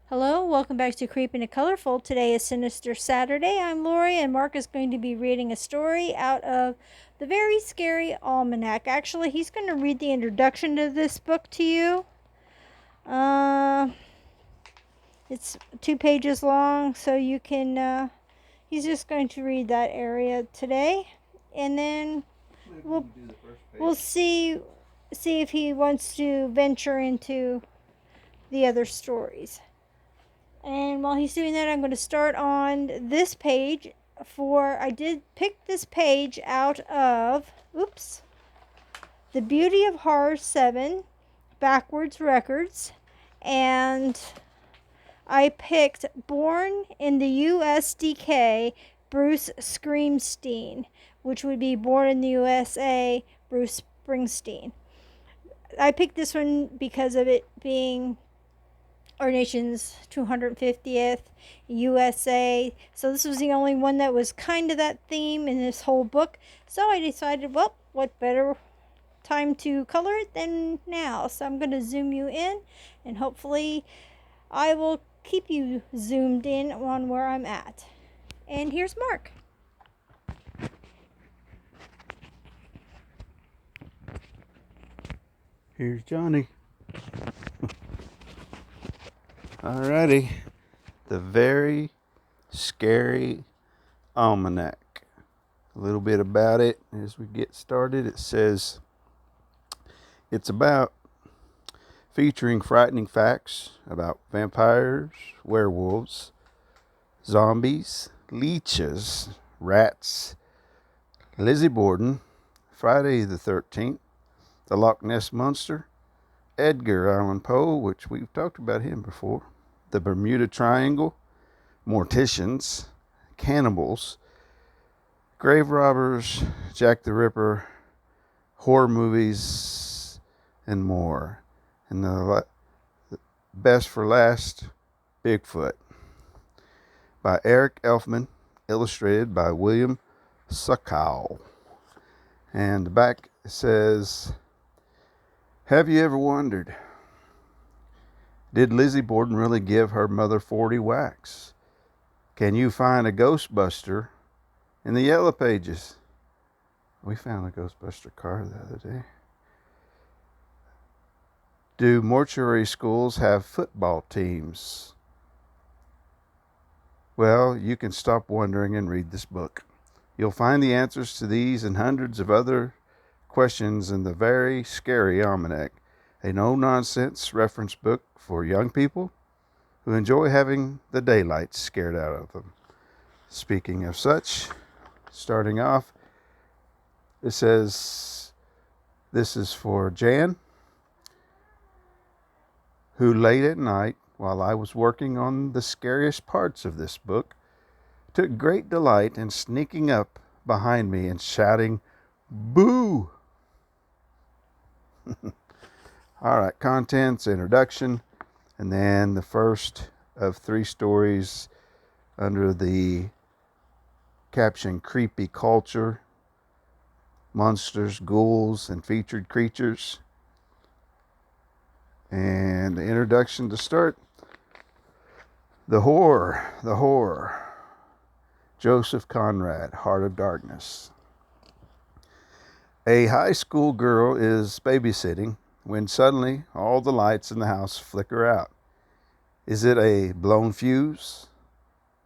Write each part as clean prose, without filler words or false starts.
Hello, welcome back to Creeping and Colorful. Today is Sinister Saturday. I'm Lori, and Mark is going to be reading a story out of the Very Scary Almanac. Actually, he's going to read the introduction to this book to you. It's 2 pages long, so you can. He's just going to read that area today, and then we'll see if he wants to venture into the other stories. And while he's doing that, I'm going to start on this page. I did pick this page out of, The Beauty of Horror 7, Backwards Records. And I picked Born in the USDK, Bruce Springsteen, which would be Born in the USA, Bruce Springsteen. I picked this one because of it being our nation's 250th USA. So this was the only one that was kind of that theme in this whole book. So I decided, well, what better time to color it than now? So I'm going to zoom you in, and hopefully I will keep you zoomed in on where I'm at. And here's Mark. Here's Johnny. Alrighty. The Very Scary Almanac. A little bit about it as we get started. It says it's about featuring frightening facts about vampires, werewolves, zombies, leeches, rats, Lizzie Borden, Friday the 13th, the Loch Ness Monster, Edgar Allan Poe, which we've talked about him before, the Bermuda Triangle, morticians, cannibals, grave robbers, Jack the Ripper, horror movies, and more. And the best for last, Bigfoot, by Eric Elfman, illustrated by William Suckow. And the back says, have you ever wondered, did Lizzie Borden really give her mother 40 whacks? Can you find a Ghostbuster in the Yellow Pages? We found a Ghostbuster car the other day. Do mortuary schools have football teams? Well, you can stop wondering and read this book. You'll find the answers to these and hundreds of other questions in the Very Scary Almanac, a no-nonsense reference book for young people who enjoy having the daylight scared out of them. Speaking of such, starting off, it says, this is for Jan, who late at night, while I was working on the scariest parts of this book, took great delight in sneaking up behind me and shouting, "Boo!" All right, contents, introduction, and then the first of 3 stories under the caption Creepy Culture, Monsters, Ghouls, and Featured Creatures. And the introduction to start. The horror. Joseph Conrad, Heart of Darkness. A high school girl is babysitting when suddenly all the lights in the house flicker out. Is it a blown fuse?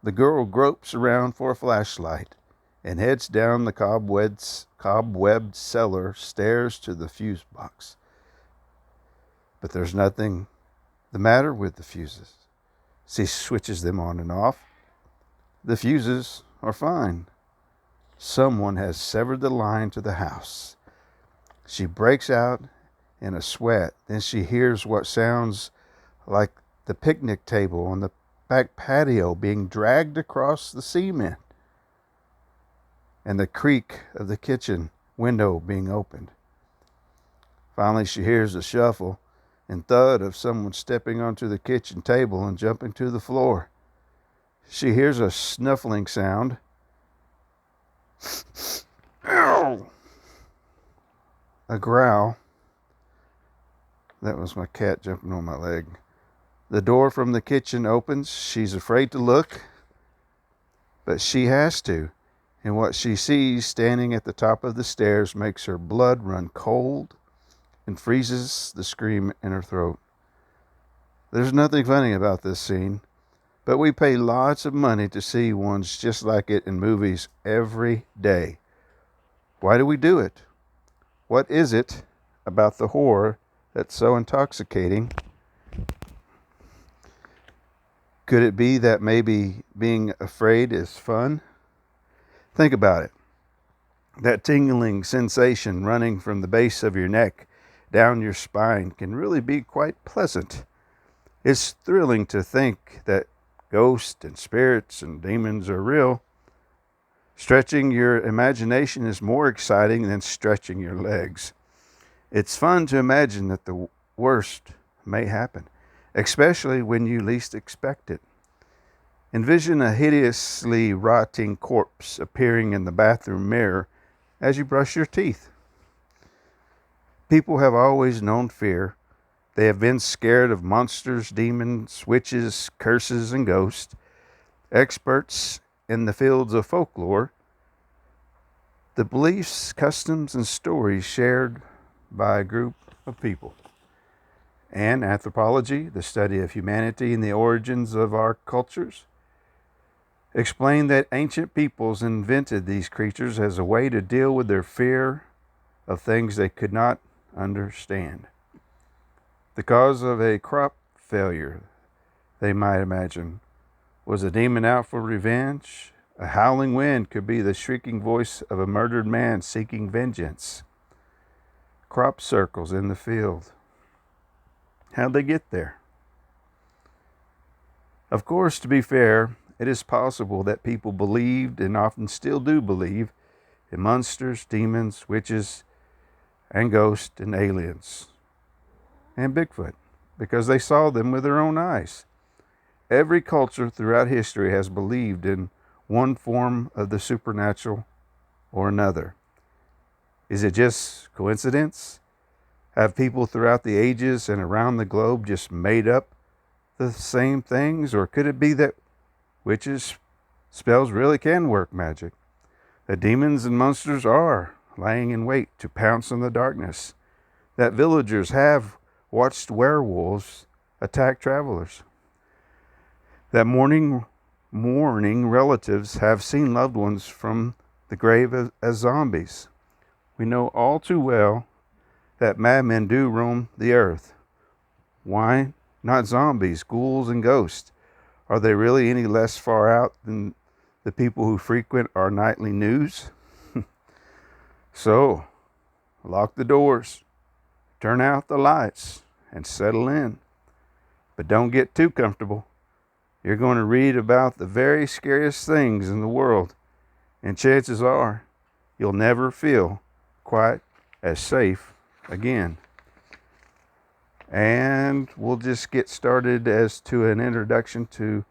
The girl gropes around for a flashlight and heads down the cobwebbed cellar stairs to the fuse box. But there's nothing the matter with the fuses. She switches them on and off. The fuses are fine. Someone has severed the line to the house. She breaks out in a sweat. Then she hears what sounds like the picnic table on the back patio being dragged across the cement, and the creak of the kitchen window being opened. Finally, she hears the shuffle and thud of someone stepping onto the kitchen table and jumping to the floor. She hears a snuffling sound. Ow! A growl. That was my cat jumping on my leg. The door from the kitchen opens. She's afraid to look, but she has to. And what she sees standing at the top of the stairs makes her blood run cold and freezes the scream in her throat. There's nothing funny about this scene, but we pay lots of money to see ones just like it in movies every day. Why do we do it? What is it about the horror that's so intoxicating? Could it be that maybe being afraid is fun? Think about it. That tingling sensation running from the base of your neck down your spine can really be quite pleasant. It's thrilling to think that ghosts and spirits and demons are real. Stretching your imagination is more exciting than stretching your legs. It's fun to imagine that the worst may happen, especially when you least expect it. Envision a hideously rotting corpse appearing in the bathroom mirror as you brush your teeth. People have always known fear. They have been scared of monsters, demons, witches, curses, and ghosts. Experts in the fields of folklore, the beliefs, customs, and stories shared by a group of people. And anthropology, the study of humanity and the origins of our cultures, explain that ancient peoples invented these creatures as a way to deal with their fear of things they could not understand. The cause of a crop failure, they might imagine, was a demon out for revenge. A howling wind could be the shrieking voice of a murdered man seeking vengeance. Crop circles in the field. How'd they get there? Of course, to be fair, it is possible that people believed and often still do believe in monsters, demons, witches, and ghosts and aliens and Bigfoot because they saw them with their own eyes. Every culture throughout history has believed in one form of the supernatural or another. Is it just coincidence? Have people throughout the ages and around the globe just made up the same things? Or could it be that witches' spells really can work magic? That demons and monsters are lying in wait to pounce in the darkness? That villagers have watched werewolves attack travelers? That mourning relatives have seen loved ones from the grave as zombies? We know all too well that madmen do roam the earth. Why not zombies, ghouls, and ghosts? Are they really any less far out than the people who frequent our nightly news? So, lock the doors, turn out the lights, and settle in. But don't get too comfortable. You're going to read about the very scariest things in the world, and chances are you'll never feel quite as safe again. And we'll just get started as to an introduction to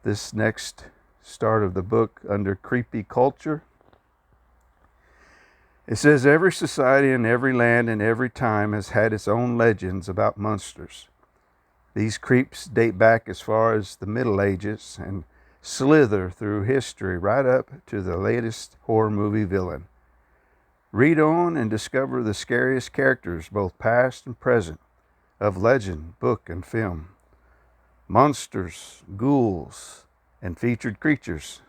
this next start of the book under creepy culture. It says every society in every land and every time has had its own legends about monsters. These creeps date back as far as the Middle Ages and slither through history right up to the latest horror movie villain. Read on and discover the scariest characters, both past and present, of legend, book, and film. Monsters, ghouls, and featured creatures.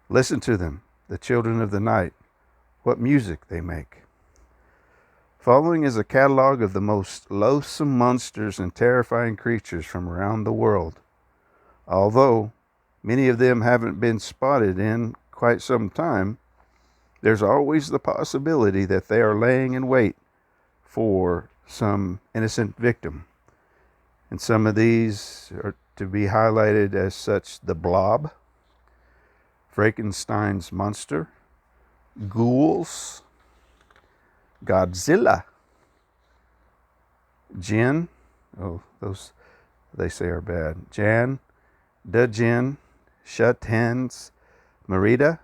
Listen to them, the children of the night, what music they make. Following is a catalog of the most loathsome monsters and terrifying creatures from around the world. Although many of them haven't been spotted in quite some time, there's always the possibility that they are laying in wait for some innocent victim. And some of these are to be highlighted as such: the Blob, Frankenstein's monster, ghouls, Godzilla, Jinn, oh, those they say are bad, Jan, the Jinn, Shut Hands, Merida,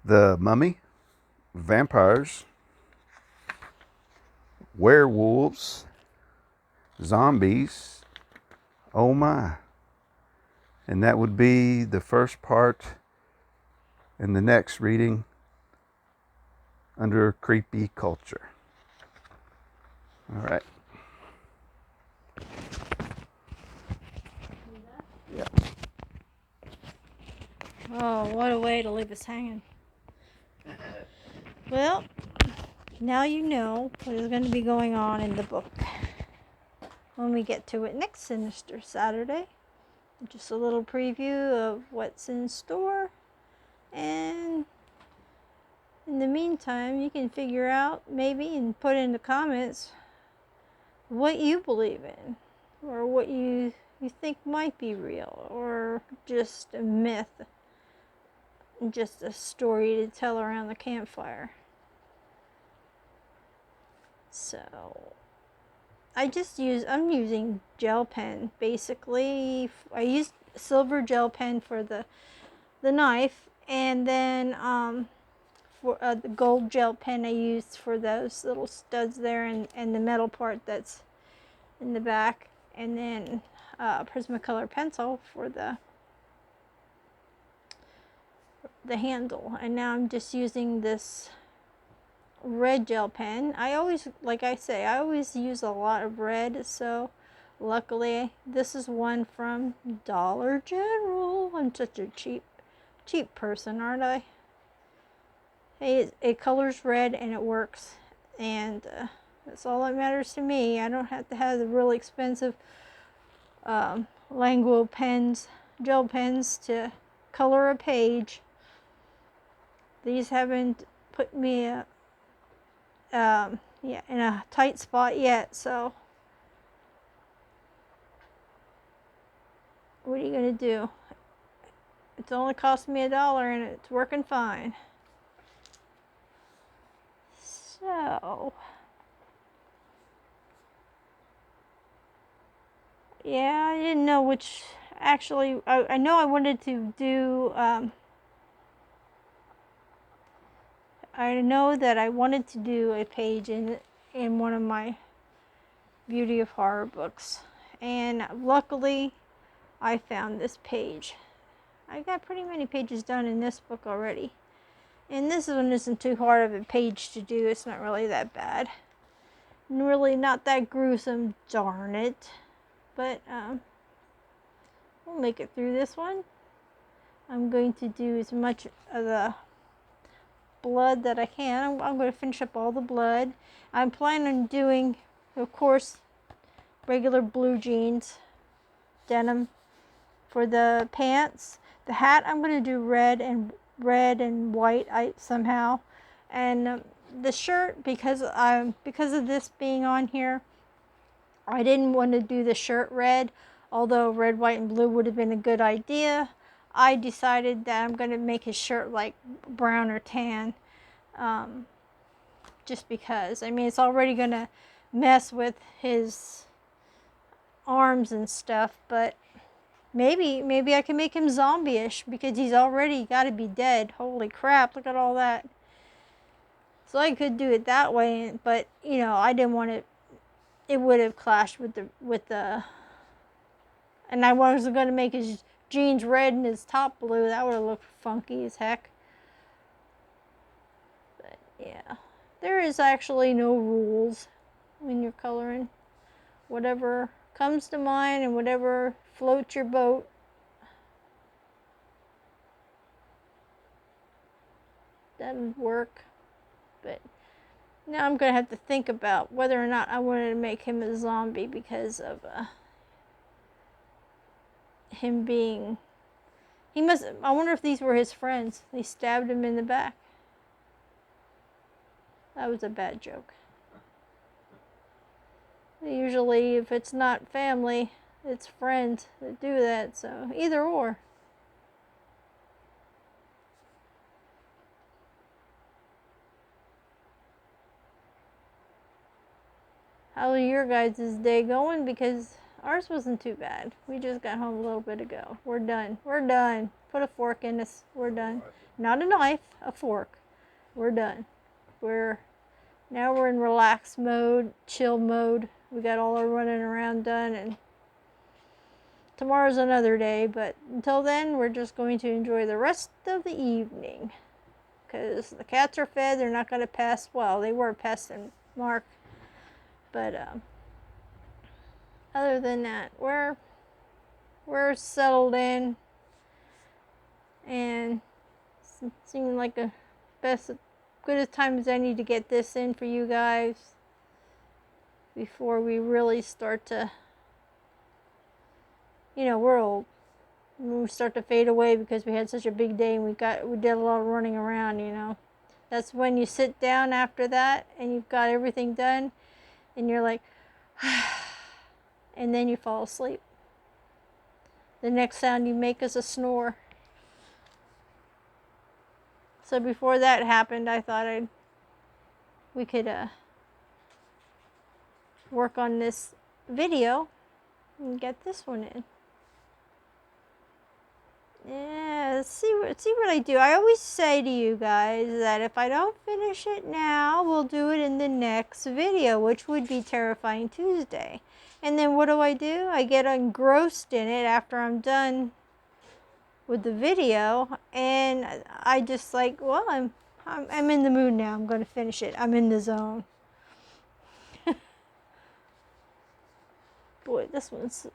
the Mummy, vampires, werewolves, zombies. Oh my. And that would be the first part in the next reading under creepy culture. All right. Yeah. Oh, what a way to leave us hanging. Well, now you know what is going to be going on in the book when we get to it next Sinister Saturday. Just a little preview of what's in store. And in the meantime, you can figure out maybe and put in the comments what you believe in, or what you think might be real, or just a myth, just a story to tell around the campfire. So I'm using gel pen basically. I used silver gel pen for the knife, and then for the gold gel pen I used for those little studs there, and the metal part that's in the back, and then Prismacolor pencil for the handle. And now I'm just using this red gel pen. I always, like I say, I always use a lot of red, so luckily this is one from Dollar General. I'm such a cheap person, aren't I? Hey, it colors red and it works, and that's all that matters to me. I don't have to have the really expensive Languo pens, gel pens, to color a page. These haven't put me in a tight spot yet, so what are you gonna do? It's only cost me $1 and it's working fine. So yeah, I didn't know which. Actually, I know I wanted to do. I know that I wanted to do a page in one of my Beauty of Horror books, and luckily I found this page. I got pretty many pages done in this book already, and this one isn't too hard of a page to do. It's not really that bad, and really not that gruesome, darn it. But we'll make it through this one. I'm going to do as much of the blood that I can. I'm going to finish up all the blood. I'm planning on doing, of course, regular blue jeans, denim for the pants. The hat I'm going to do red and white somehow, and the shirt, because of this being on here, I didn't want to do the shirt red, although red, white, and blue would have been a good idea. I decided that I'm going to make his shirt like brown or tan, just because. I mean, it's already going to mess with his arms and stuff, but maybe I can make him zombie-ish, because he's already got to be dead. Holy crap, look at all that. So I could do it that way, but you know, I didn't want it. It would have clashed with the and I wasn't going to make his jeans red and his top blue. That would have looked funky as heck. But yeah, there is actually no rules when you're coloring. Whatever comes to mind and whatever floats your boat. That would work. But now I'm going to have to think about whether or not I wanted to make him a zombie, because of him being... I wonder if these were his friends. They stabbed him in the back. That was a bad joke. Usually, if it's not family, it's friends that do that, so either or. How's your guys' day going? Because ours wasn't too bad. We just got home a little bit ago. We're done. We're done. Put a fork in us. We're done. Not a knife, a fork. We're done. We're Now we're in relaxed mode, chill mode. We got all our running around done, and tomorrow's another day, but until then, we're just going to enjoy the rest of the evening. Because the cats are fed, they're not going to pest. Well, they were pesting Mark. But other than that, we're settled in. And it seemed like a good a time as any to get this in for you guys before we really start to, we're old. We start to fade away because we had such a big day and we did a lot of running around. That's when you sit down after that and you've got everything done and you're like, and then you fall asleep. The next sound you make is a snore. So before that happened, I thought we could work on this video and get this one in. Yeah, let's see what I do. I always say to you guys that if I don't finish it now, we'll do it in the next video, which would be Terrifying Tuesday. And then what do? I get engrossed in it after I'm done with the video, and I just like, well, I'm in the mood now. I'm going to finish it. I'm in the zone. Boy, this one's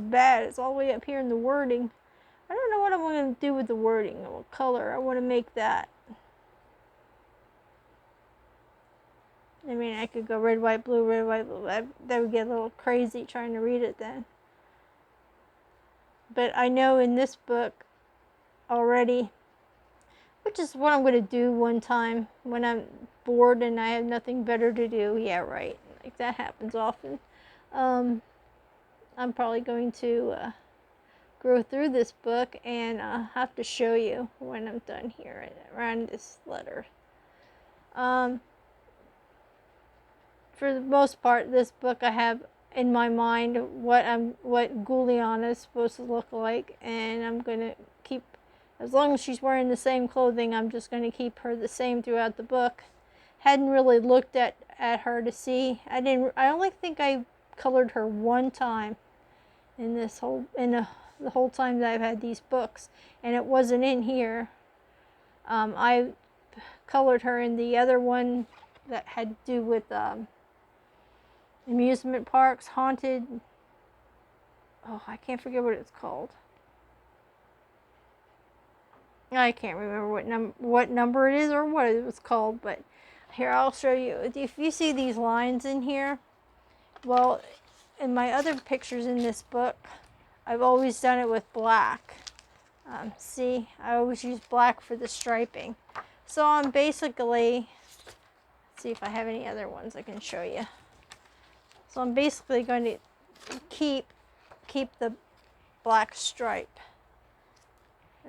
bad. It's all the way up here in the wording. I don't know what I'm going to do with the wording. What color I want to make that. I mean, I could go red, white, blue, red, white, blue. That would get a little crazy trying to read it then. But I know in this book already, which is what I'm going to do one time when I'm bored and I have nothing better to do. Yeah, right. Like that happens often. I'm probably going to go through this book and have to show you when I'm done here around this letter. For the most part, this book I have in my mind what Guliana is supposed to look like, and I'm gonna keep, as long as she's wearing the same clothing, I'm just gonna keep her the same throughout the book. Hadn't really looked at her to see. I only think I colored her one time in the whole time that I've had these books, and it wasn't in here. I colored her in the other one that had to do with amusement parks, haunted. Oh, I can't forget what it's called. I can't remember what number it is or what it was called, but here, I'll show you. If you see these lines in here, well, in my other pictures in this book, I've always done it with black. See, I always use black for the striping. So I'm basically, let's see if I have any other ones I can show you. So I'm basically going to keep the black stripe.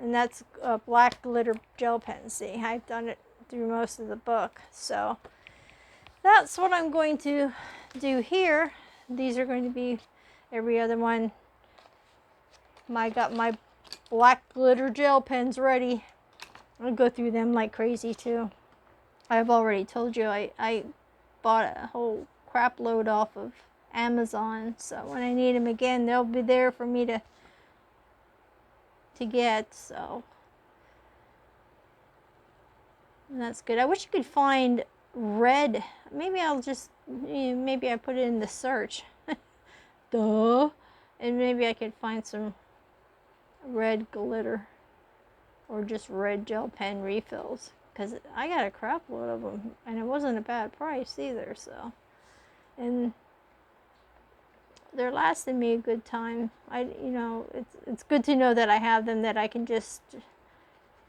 And that's a black glitter gel pen. See, I've done it through most of the book. So that's what I'm going to do here. These are going to be every other one. I got my black glitter gel pens ready. I'll go through them like crazy too. I've already told you I bought a whole crap load off of Amazon, so when I need them again, they'll be there for me to get. So and that's good. I wish you could find red. Maybe I'll just maybe I put it in the search. Duh. And maybe I could find some red glitter or just red gel pen refills, because I got a crap load of them and it wasn't a bad price either. So, and they're lasting me a good time. It's good to know that I have them, that I can just,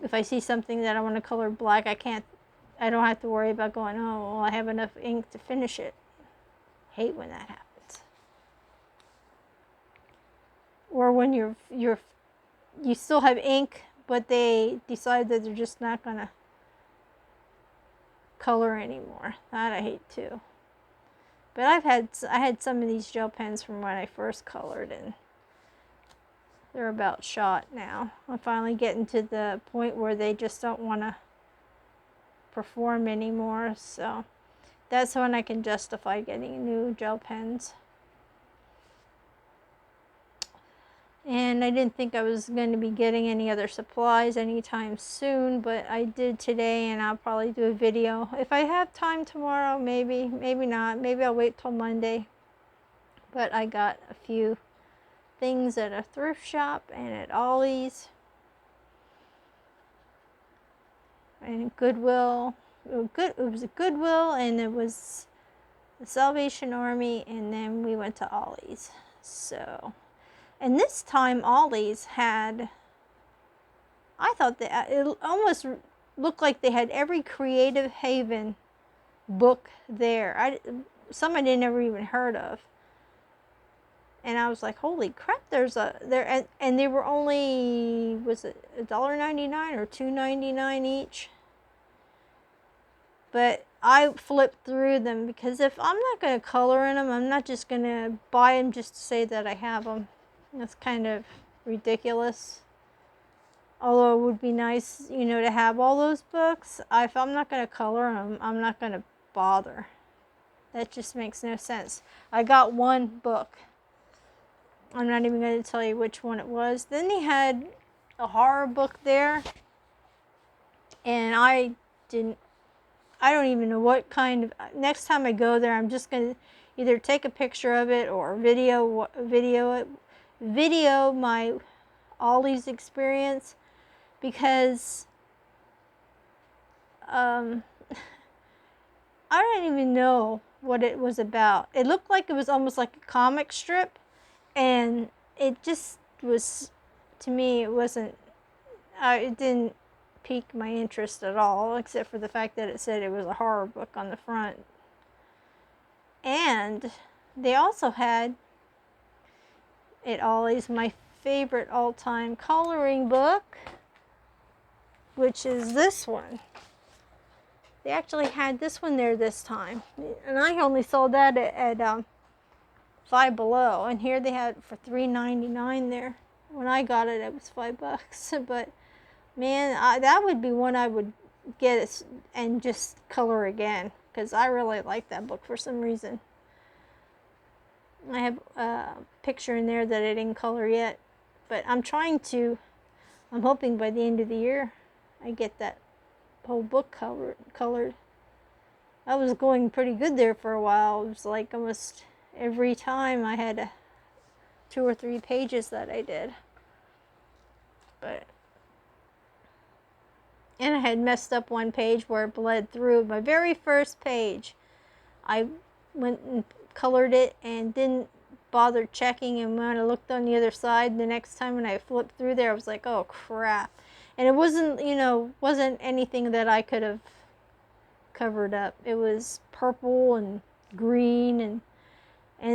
if I see something that I want to color black, I don't have to worry about going, oh, well, I have enough ink to finish it. Hate when that happens. Or when you still have ink, but they decide that they're just not gonna color anymore. That I hate too. But I had some of these gel pens from when I first colored, and they're about shot now. I'm finally getting to the point where they just don't want to perform anymore. So That's when I can justify getting new gel pens. And I didn't think I was going to be getting any other supplies anytime soon, but I did today, and I'll probably do a video. If I have time tomorrow, maybe, maybe not. Maybe I'll wait till Monday. But I got a few things at a thrift shop and at Ollie's and Goodwill. It was a Goodwill, and it was the Salvation Army, and then we went to Ollie's. So, and this time Ollie's had, I thought that it almost looked like they had every Creative Haven book there. Some I didn't ever even heard of. And I was like, holy crap, and they were only, was it $1.99 or $2.99 each? But I flipped through them because if I'm not going to color in them, I'm not just going to buy them just to say that I have them. That's kind of ridiculous. Although it would be nice, you know, to have all those books. If I'm not going to color them, I'm not going to bother. That just makes no sense. I got one book. I'm not even going to tell you which one it was. Then they had a horror book there. And I don't even know what kind of, next time I go there, I'm just going to either take a picture of it or video my Ollie's experience, because I don't even know what it was about. It looked like it was almost like a comic strip, and it just was, to me, it wasn't, it didn't pique my interest at all, except for the fact that it said it was a horror book on the front. And they also had at Ollie's my favorite all-time coloring book, which is this one. They actually had this one there this time, and I only saw that at Five Below, and here they had it for $3.99 there. When I got it, it was $5. But man, that would be one I would get and just color again, because I really like that book for some reason. I have a picture in there that I didn't color yet, but I'm hoping by the end of the year I get that whole book colored. I was going pretty good there for a while. It was like almost every time I had 2 or 3 pages that I did. And I had messed up one page where it bled through. My very first page, I went and colored it and didn't bother checking, and when I looked on the other side the next time when I flipped through there, I was like, oh crap. And it wasn't, wasn't anything that I could have covered up. It was purple and green, and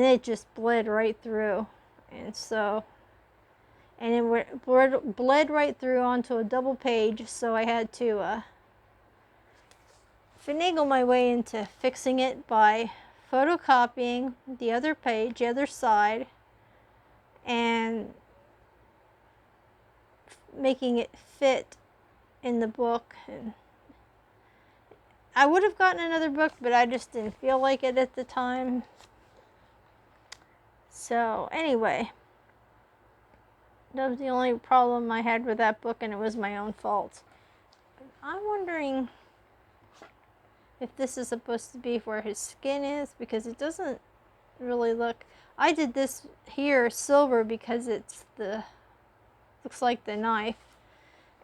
it just bled right through. And so, and it bled right through onto a double page, so I had to finagle my way into fixing it by photocopying the other page, the other side, and making it fit in the book. And I would have gotten another book, but I just didn't feel like it at the time. So anyway, that was the only problem I had with that book, and it was my own fault. I'm wondering if this is supposed to be where his skin is, because it doesn't really look. I did this here silver because it's looks like the knife,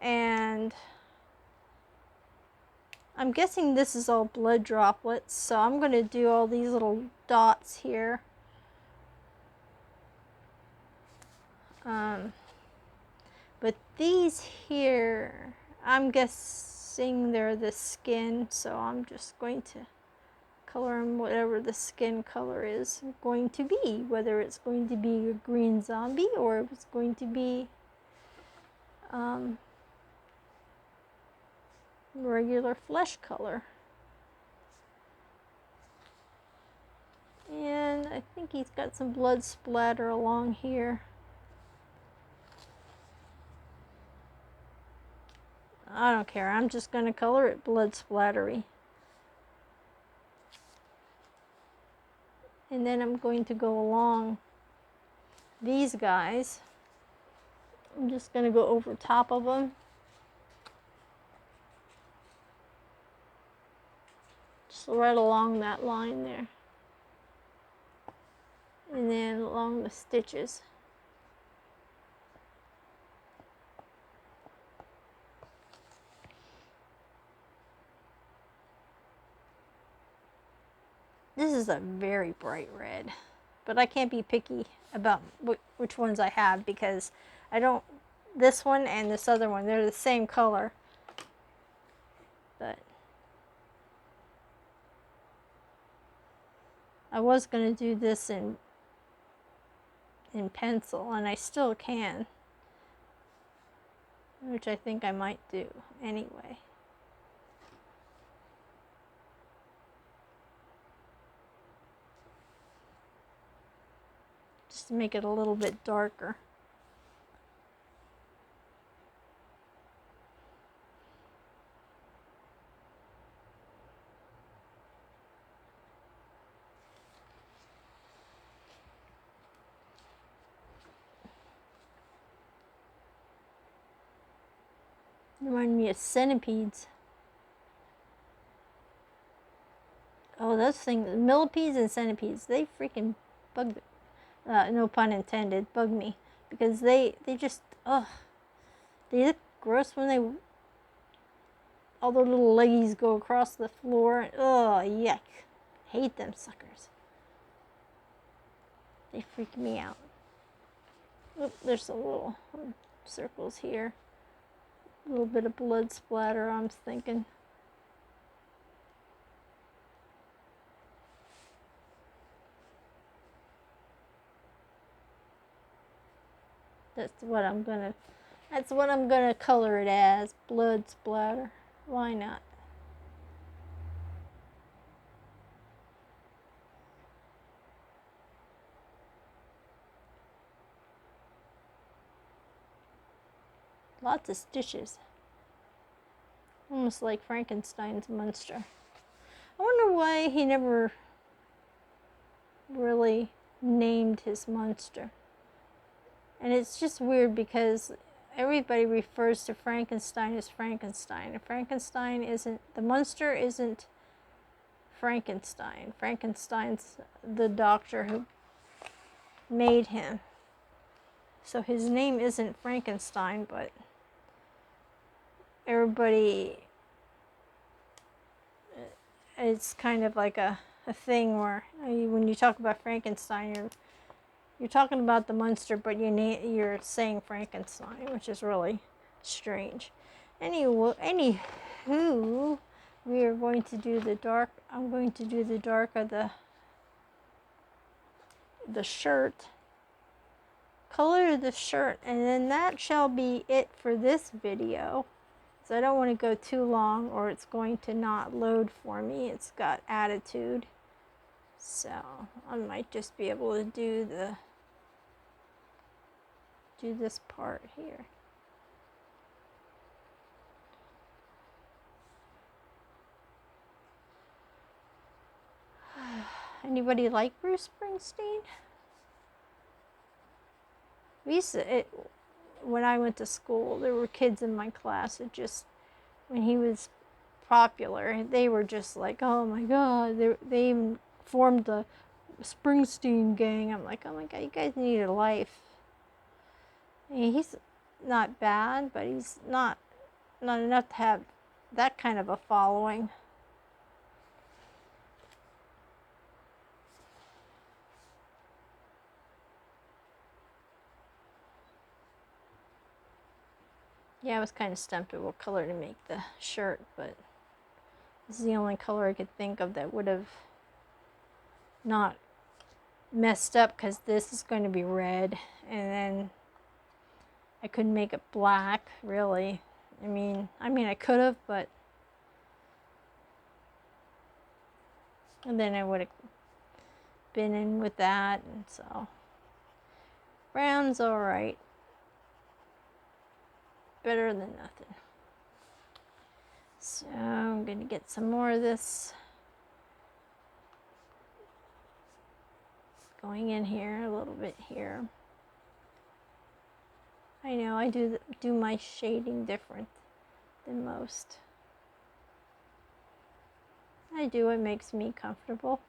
and I'm guessing this is all blood droplets, so I'm going to do all these little dots here. But these here, I'm guessing they're the skin, so I'm just going to color them whatever the skin color is going to be, whether it's going to be a green zombie or if it's going to be regular flesh color. And I think he's got some blood splatter along here. I don't care, I'm just going to color it blood splattery. And then I'm going to go along these guys. I'm just going to go over top of them. Just right along that line there. And then along the stitches. This is a very bright red, but I can't be picky about which ones I have because I don't, this one and this other one, they're the same color. But I was going to do this in pencil, and I still can, which I think I might do anyway. Just to make it a little bit darker. Remind me of centipedes. Oh, those things, millipedes and centipedes, they freaking bug me. No pun intended, bug me. Because they just, ugh. They look gross when they, all their little leggies go across the floor. Ugh, yuck. Hate them suckers. They freak me out. Oop, there's a little circles here. A little bit of blood splatter, I'm thinking. That's what I'm gonna color it as. Blood splatter. Why not? Lots of stitches. Almost like Frankenstein's monster. I wonder why he never really named his monster. And it's just weird because everybody refers to Frankenstein as Frankenstein. And Frankenstein isn't, the monster isn't Frankenstein. Frankenstein's the doctor who made him. So his name isn't Frankenstein, but everybody, it's kind of like a thing where when you talk about Frankenstein, you're talking about the monster, but you're saying Frankenstein, which is really strange. Anywho, we are going to do the dark. I'm going to do the dark of the shirt. Color the shirt, and then that shall be it for this video. So I don't want to go too long or it's going to not load for me. It's got attitude. So I might just be able to do this part here. Anybody like Bruce Springsteen? When I went to school, there were kids in my class that just, when he was popular, they were just like, oh my God. They even formed the Springsteen gang. I'm like, oh my God, you guys need a life. I mean, he's not bad, but he's not enough to have that kind of a following. Yeah, I was kind of stumped at what color to make the shirt, but this is the only color I could think of that would have not messed up, because this is going to be red, and then I couldn't make it black, really. I mean I could have, but and then I would have been in with that, and so brown's all right. Better than nothing. So I'm gonna get some more of this going in here, a little bit here. I know I do my shading different than most. I do what makes me comfortable.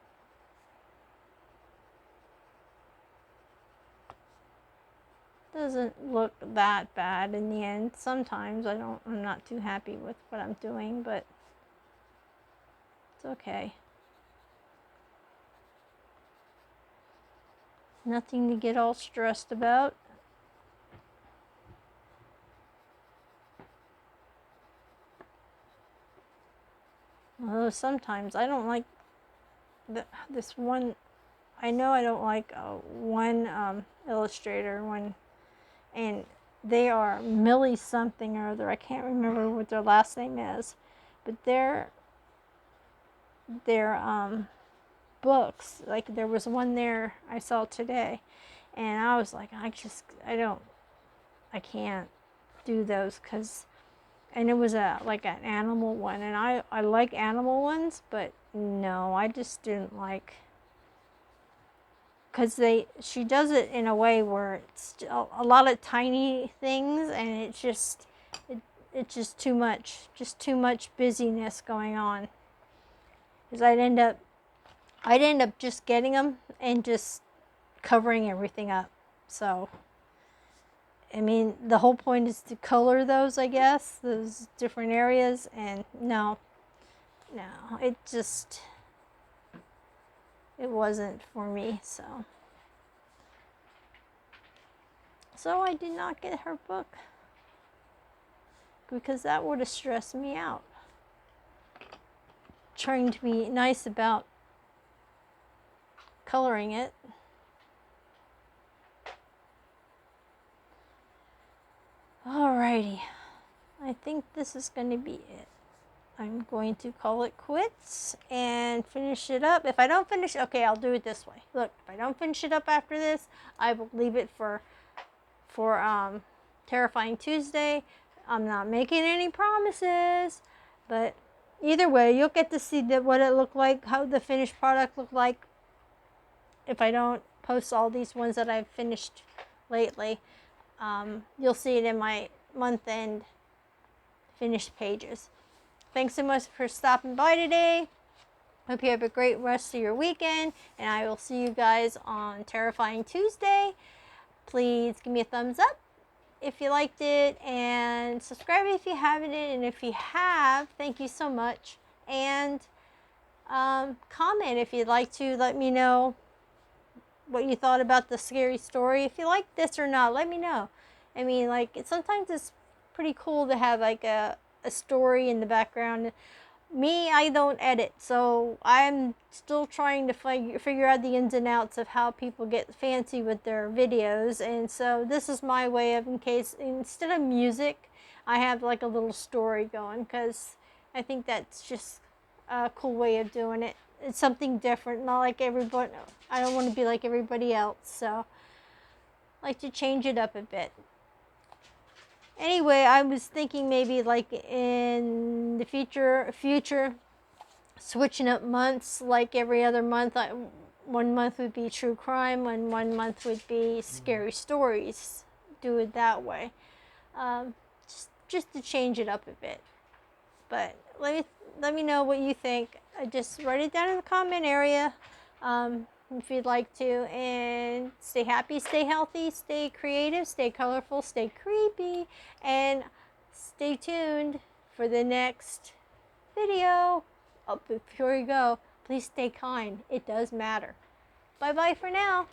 Doesn't look that bad in the end. Sometimes I'm not too happy with what I'm doing, but it's okay. Nothing to get all stressed about. Although sometimes I don't like this one. I know I don't like one illustrator, and they are Millie something or other. I can't remember what their last name is, but their books, like there was one there I saw today, and I was like, I can't do those, because, and it was like an animal one, and I like animal ones, but no, I just didn't like, because she does it in a way where it's a lot of tiny things, and it's just too much busyness going on, because I'd end up just getting them and just covering everything up. So I mean, the whole point is to color those, I guess, those different areas, and no, it wasn't for me, so I did not get her book, because that would have stressed me out. Trying to be nice about coloring it. Alrighty, I think this is going to be it. I'm going to call it quits and finish it up. If I don't finish, okay, I'll do it this way. Look, if I don't finish it up after this, I will leave it for Terrifying Tuesday. I'm not making any promises, but either way, you'll get to see what it looked like, how the finished product looked like, if I don't post all these ones that I've finished lately. You'll see it in my month-end finished pages. Thanks so much for stopping by today. Hope you have a great rest of your weekend, and I will see you guys on Terrifying Tuesday. Please give me a thumbs up if you liked it, and subscribe if you haven't, and if you have, thank you so much. And comment if you'd like to. Let me know what you thought about the scary story. If you like this or not, let me know. I mean, like, sometimes it's pretty cool to have like a story in the background. Me, I don't edit, so I'm still trying to figure out the ins and outs of how people get fancy with their videos, and so this is my way of, in case, instead of music, I have like a little story going, because I think that's just a cool way of doing it. It's something different, not like everybody. I don't want to be like everybody else, so I like to change it up a bit. Anyway, I was thinking maybe like in the future, switching up months, like every other month. One month would be true crime, and one month would be scary stories. Do it that way, just to change it up a bit. But let me know what you think. Just write it down in the comment area. If you'd like to, and stay happy, stay healthy, stay creative, stay colorful, stay creepy, and stay tuned for the next video. Oh, before you go, please stay kind. It does matter. Bye bye for now.